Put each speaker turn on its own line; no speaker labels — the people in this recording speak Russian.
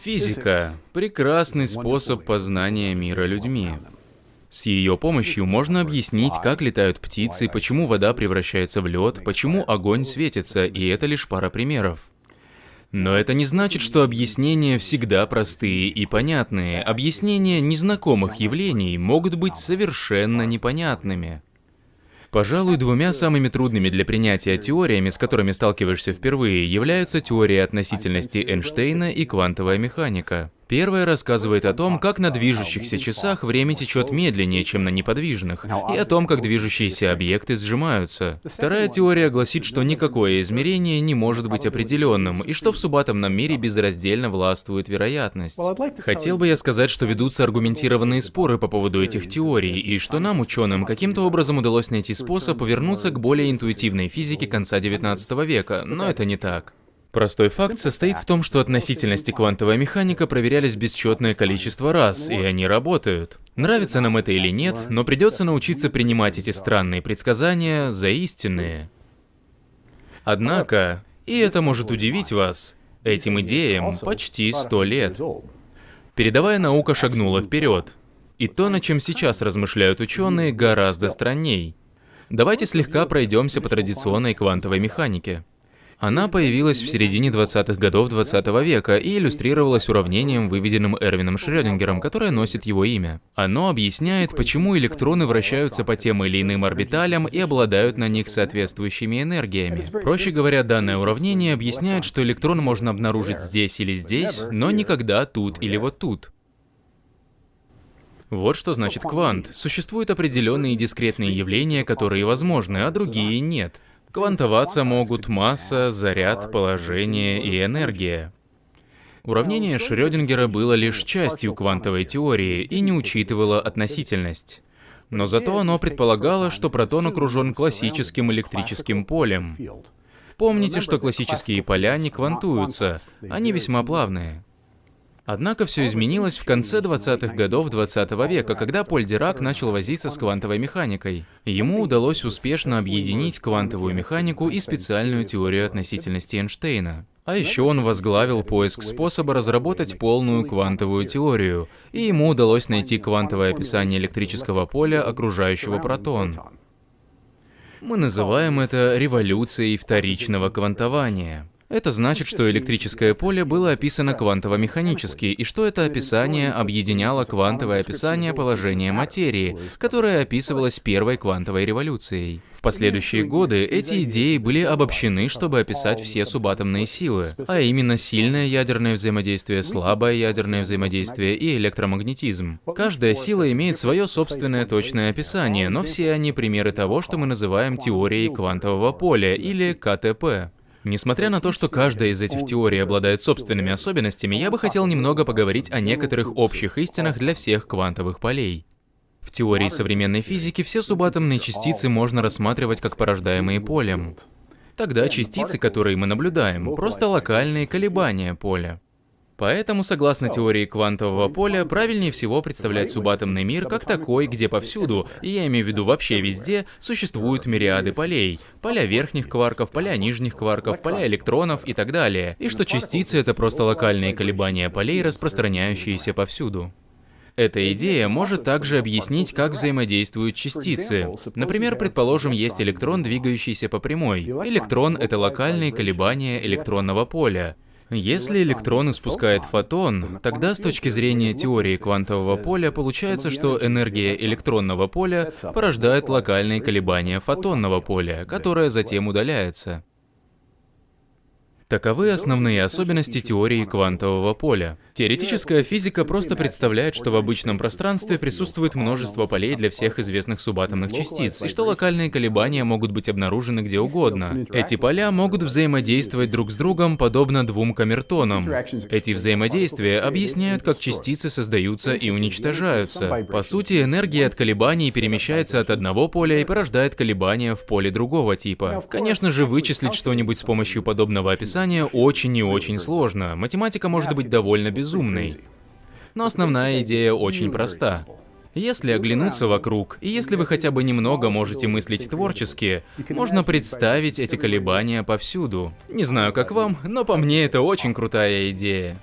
Физика — прекрасный способ познания мира людьми. С ее помощью можно объяснить, как летают птицы, почему вода превращается в лед, почему огонь светится, и это лишь пара примеров. Но это не значит, что объяснения всегда простые и понятные. Объяснения незнакомых явлений могут быть совершенно непонятными. Пожалуй, двумя самыми трудными для принятия теориями, с которыми сталкиваешься впервые, являются теория относительности Эйнштейна и квантовая механика. Первая рассказывает о том, как на движущихся часах время течет медленнее, чем на неподвижных, и о том, как движущиеся объекты сжимаются. Вторая теория гласит, что никакое измерение не может быть определенным, и что в субатомном мире безраздельно властвует вероятность. Хотел бы я сказать, что ведутся аргументированные споры по поводу этих теорий, и что нам, ученым, каким-то образом удалось найти способ повернуться к более интуитивной физике конца XIX века, но это не так. Простой факт состоит в том, что относительность и квантовая механика проверялись бесчетное количество раз, и они работают. Нравится нам это или нет, но придется научиться принимать эти странные предсказания за истинные. Однако, и это может удивить вас, этим идеям почти 100 лет. Передовая наука шагнула вперед. И то, над чем сейчас размышляют ученые, гораздо странней. Давайте слегка пройдемся по традиционной квантовой механике. Она появилась в середине 20-х годов 20 века и иллюстрировалась уравнением, выведенным Эрвином Шрёдингером, которое носит его имя. Оно объясняет, почему электроны вращаются по тем или иным орбиталям и обладают на них соответствующими энергиями. Проще говоря, данное уравнение объясняет, что электрон можно обнаружить здесь или здесь, но никогда тут или вот тут. Вот что значит квант. Существуют определенные дискретные явления, которые возможны, а другие нет. Квантоваться могут масса, заряд, положение и энергия. Уравнение Шрёдингера было лишь частью квантовой теории и не учитывало относительность. Но зато оно предполагало, что протон окружен классическим электрическим полем. Помните, что классические поля не квантуются, они весьма плавные. Однако все изменилось в конце 20-х годов 20 века, когда Поль Дирак начал возиться с квантовой механикой. Ему удалось успешно объединить квантовую механику и специальную теорию относительности Эйнштейна. А еще он возглавил поиск способа разработать полную квантовую теорию, и ему удалось найти квантовое описание электрического поля, окружающего протон. Мы называем это революцией вторичного квантования. Это значит, что электрическое поле было описано квантово-механически, и что это описание объединяло квантовое описание положения материи, которое описывалось первой квантовой революцией. В последующие годы эти идеи были обобщены, чтобы описать все субатомные силы, а именно сильное ядерное взаимодействие, слабое ядерное взаимодействие и электромагнетизм. Каждая сила имеет свое собственное точное описание, но все они примеры того, что мы называем теорией квантового поля, или КТП. Несмотря на то, что каждая из этих теорий обладает собственными особенностями, я бы хотел немного поговорить о некоторых общих истинах для всех квантовых полей. В теории современной физики все субатомные частицы можно рассматривать как порождаемые полем. Тогда частицы, которые мы наблюдаем, просто локальные колебания поля. Поэтому, согласно теории квантового поля, правильнее всего представлять субатомный мир как такой, где повсюду, и я имею в виду вообще везде, существуют мириады полей. Поля верхних кварков, поля нижних кварков, поля электронов и так далее. И что частицы — это просто локальные колебания полей, распространяющиеся повсюду. Эта идея может также объяснить, как взаимодействуют частицы. Например, предположим, есть электрон, двигающийся по прямой. Электрон — это локальные колебания электронного поля. Если электрон испускает фотон, тогда с точки зрения теории квантового поля получается, что энергия электронного поля порождает локальные колебания фотонного поля, которое затем удаляется. Таковы основные особенности теории квантового поля. Теоретическая физика просто представляет, что в обычном пространстве присутствует множество полей для всех известных субатомных частиц, и что локальные колебания могут быть обнаружены где угодно. Эти поля могут взаимодействовать друг с другом подобно двум камертонам. Эти взаимодействия объясняют, как частицы создаются и уничтожаются. По сути, энергия от колебаний перемещается от одного поля и порождает колебания в поле другого типа. Конечно же, вычислить что-нибудь с помощью подобного описания очень и очень сложно. Математика может быть довольно безумной. Но основная идея очень проста. Если оглянуться вокруг, и если вы хотя бы немного можете мыслить творчески, можно представить эти колебания повсюду. Не знаю, как вам, но по мне это очень крутая идея.